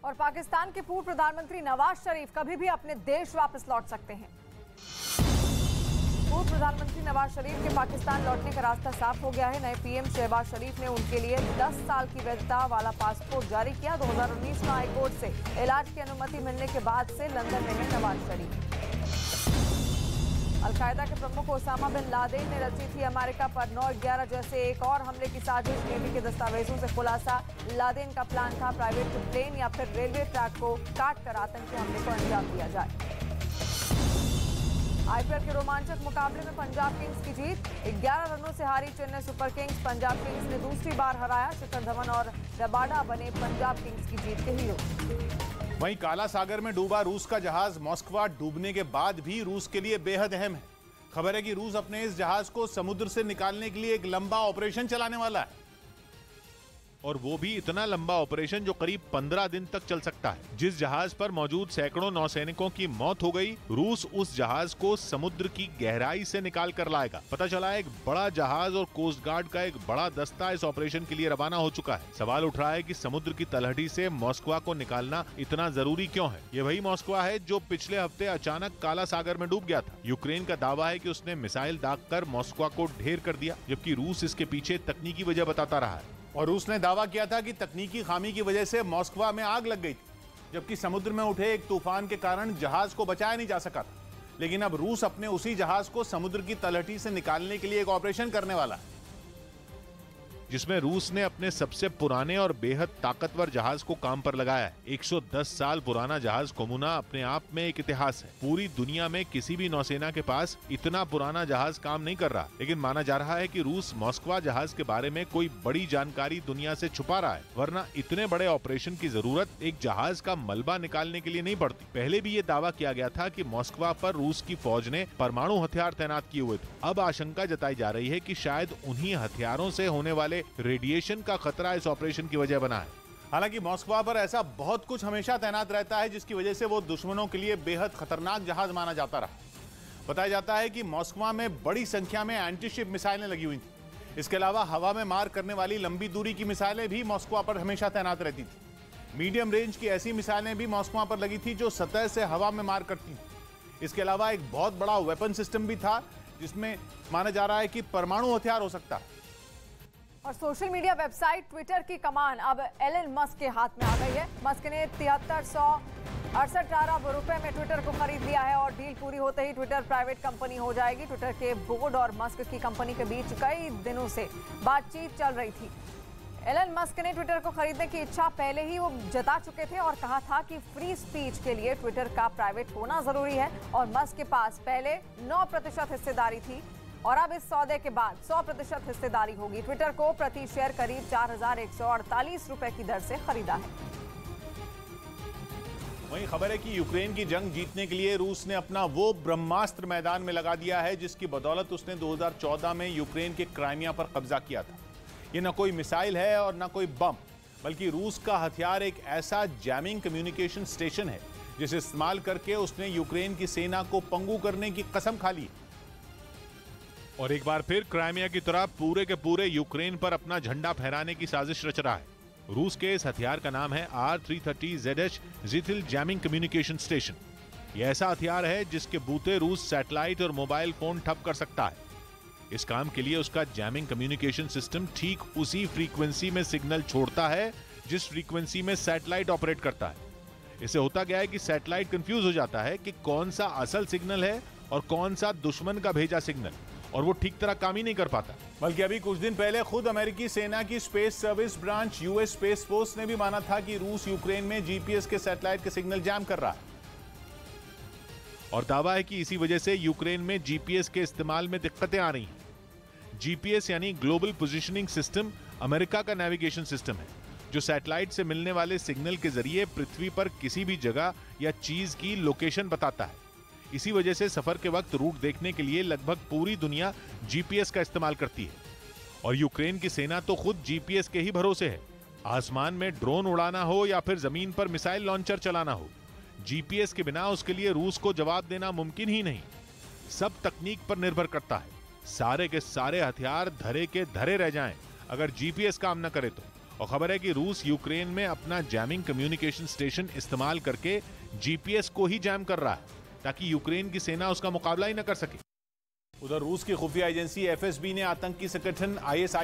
और पाकिस्तान के पूर्व प्रधानमंत्री नवाज शरीफ कभी भी अपने देश वापस लौट सकते हैं। पूर्व प्रधानमंत्री नवाज शरीफ के पाकिस्तान लौटने का रास्ता साफ हो गया है। नए पीएम शहबाज शरीफ ने उनके लिए 10 साल की वैधता वाला पासपोर्ट जारी किया। 2019 में हाईकोर्ट से इलाज की अनुमति मिलने के बाद से लंदन में है नवाज शरीफ। अलकायदा के प्रमुख ओसामा बिन लादेन ने रची थी अमेरिका पर 9/11 जैसे एक और हमले की साजिश। नेवी के दस्तावेजों से खुलासा, लादेन का प्लान था प्राइवेट प्लेन या फिर रेलवे ट्रैक को काट कर आतंकी हमले को अंजाम दिया जाए। आईपीएल के रोमांचक मुकाबले में पंजाब किंग्स की जीत। 11 रनों से हारी Chennai super Kings. Punjab Kings ने दूसरी बार हराया। शिखर धवन और रबाडा बने पंजाब किंग्स की जीत के हीरो। वहीं काला सागर में डूबा रूस का जहाज मॉस्कवा डूबने के बाद भी रूस के लिए बेहद अहम है। खबर है कि रूस अपने इस जहाज को समुद्र से निकालने के लिए एक लंबा ऑपरेशन चलाने वाला है, और वो भी इतना लंबा ऑपरेशन जो करीब 15 दिन तक चल सकता है। जिस जहाज पर मौजूद सैकड़ों नौसैनिकों की मौत हो गई, रूस उस जहाज को समुद्र की गहराई से निकाल कर लाएगा। पता चला एक बड़ा जहाज और कोस्ट गार्ड का एक बड़ा दस्ता इस ऑपरेशन के लिए रवाना हो चुका है। सवाल उठ रहा है कि समुद्र की तलहटी से मॉस्कवा को निकालना इतना जरूरी क्यों है। ये वही मॉस्कवा है जो पिछले हफ्ते अचानक काला सागर में डूब गया था। यूक्रेन का दावा है कि उसने मिसाइल दागकर मॉस्कवा को ढेर कर दिया, जबकि रूस इसके पीछे तकनीकी वजह बताता रहा है। और रूस ने दावा किया था कि तकनीकी खामी की वजह से मॉस्कवा में आग लग गई थी, जबकि समुद्र में उठे एक तूफान के कारण जहाज को बचाया नहीं जा सका था। लेकिन अब रूस अपने उसी जहाज को समुद्र की तलहटी से निकालने के लिए एक ऑपरेशन करने वाला है, जिसमें रूस ने अपने सबसे पुराने और बेहद ताकतवर जहाज को काम पर लगाया है। 110 साल पुराना जहाज कोमुना अपने आप में एक इतिहास है। पूरी दुनिया में किसी भी नौसेना के पास इतना पुराना जहाज काम नहीं कर रहा, लेकिन माना जा रहा है कि रूस मॉस्कवा जहाज के बारे में कोई बड़ी जानकारी दुनिया से छुपा रहा है, वरना इतने बड़े ऑपरेशन की जरूरत एक जहाज का मलबा निकालने के लिए नहीं पड़ती। पहले भी ये दावा किया गया था कि मॉस्कवा पर रूस की फौज ने परमाणु हथियार तैनात किए हुए थे। अब आशंका जताई जा रही है कि शायद उन्हीं हथियारों से होने वाले रेडिएशन का खतरा इस ऑपरेशन की वजह बना है। हालांकि मॉस्कवा पर ऐसा बहुत कुछ हमेशा तैनात रहता है जिसकी वजह से वो दुश्मनों के लिए बेहद खतरनाक जहाज माना जाता रहा। बताया जाता है कि मॉस्कवा में बड़ी संख्या में एंटीशिप मिसाइलें लगी हुई थी। इसके अलावा हवा में मार करने वाली लंबी दूरी की मिसाइलें भी मॉस्कवा पर हमेशा तैनात रहती थी। मीडियम रेंज की ऐसी मिसाइलें भी मॉस्कवा पर लगी थी जो सतह से हवा में मार करती थी। इसके अलावा एक बहुत बड़ा वेपन सिस्टम भी था जिसमें माना जा रहा है कि परमाणु हथियार हो सकता है। और सोशल मीडिया वेबसाइट ट्विटर की कमान अब एलन मस्क के हाथ में आ गई है। मस्क ने 7368 अरब रुपए में ट्विटर को खरीद लिया है और डील पूरी होते ही ट्विटर प्राइवेट कंपनी हो जाएगी। ट्विटर के बोर्ड और मस्क की कंपनी के बीच कई दिनों से बातचीत चल रही थी। एलन मस्क ने ट्विटर को खरीदने की इच्छा पहले ही वो जता चुके थे और कहा था कि फ्री स्पीच के लिए ट्विटर का प्राइवेट होना जरूरी है। और मस्क के पास पहले 9% हिस्सेदारी थी और अब इस सौदे के बाद 100% हिस्सेदारी होगी। ट्विटर को प्रति शेयर करीब 4148 रुपए की दर से खरीदा है। वहीं खबर है कि यूक्रेन की जंग जीतने के लिए रूस ने अपना वो ब्रह्मास्त्र मैदान में लगा दिया है जिसकी बदौलत उसने 2014 में यूक्रेन के क्राइमिया पर कब्जा किया था। ये न कोई मिसाइल है और न कोई बम, बल्कि रूस का हथियार एक ऐसा जैमिंग कम्युनिकेशन स्टेशन है जिसे इस्तेमाल करके उसने यूक्रेन की सेना को पंगु करने की कसम खा ली। और एक बार फिर क्राइमिया की तरह पूरे के पूरे यूक्रेन पर अपना झंडा फहराने की साजिश रच रहा है। रूस के इस हथियार का नाम है R-330ZH ज़िथिल जैमिंग कम्युनिकेशन स्टेशन। यह ऐसा हथियार है जिसके बूते रूस सैटेलाइट और मोबाइल फोन ठप कर सकता है। इस काम के लिए उसका जैमिंग कम्युनिकेशन सिस्टम ठीक उसी फ्रीक्वेंसी में सिग्नल छोड़ता है जिस फ्रीक्वेंसी में सैटेलाइट ऑपरेट करता है। इससे होता गया है कि सैटेलाइट कंफ्यूज हो जाता है कि कौन सा असल सिग्नल है और कौन सा दुश्मन का भेजा सिग्नल, और वो ठीक तरह काम ही नहीं कर पाता। बल्कि अभी कुछ दिन पहले खुद अमेरिकी सेना की space service branch US space force ने भी माना था कि रूस यूक्रेन में जीपीएस के सैटेलाइट के सिग्नल जैम कर रहा है। और दावा है कि इसी वजह से यूक्रेन में जीपीएस के इस्तेमाल में दिक्कतें आ रही हैं। जीपीएस यानी ग्लोबल पोजिशनिंग सिस्टम अमेरिका का नेविगेशन सिस्टम है जो सैटेलाइट से मिलने वाले सिग्नल के जरिए पृथ्वी पर किसी भी जगह या चीज की लोकेशन बताता है। इसी वजह से सफर के वक्त रूट देखने के लिए लगभग पूरी दुनिया जीपीएस का इस्तेमाल करती है। और यूक्रेन की सेना तो खुद जीपीएस के ही भरोसे है। आसमान में ड्रोन उड़ाना हो या फिर जमीन पर मिसाइल लॉन्चर चलाना हो, जीपीएस के बिना उसके लिए रूस को जवाब देना मुमकिन ही नहीं। सब तकनीक पर निर्भर करता है। सारे के सारे हथियार धरे के धरे रह जाएं अगर जीपीएस काम न करे तो। और खबर है कि रूस यूक्रेन में अपना जैमिंग कम्युनिकेशन स्टेशन इस्तेमाल करके जीपीएस को ही जैम कर रहा है ताकि यूक्रेन की सेना उसका मुकाबला ही न कर सके। उधर रूस की खुफिया एजेंसी एफएसबी ने आतंकी संगठन आईएसआई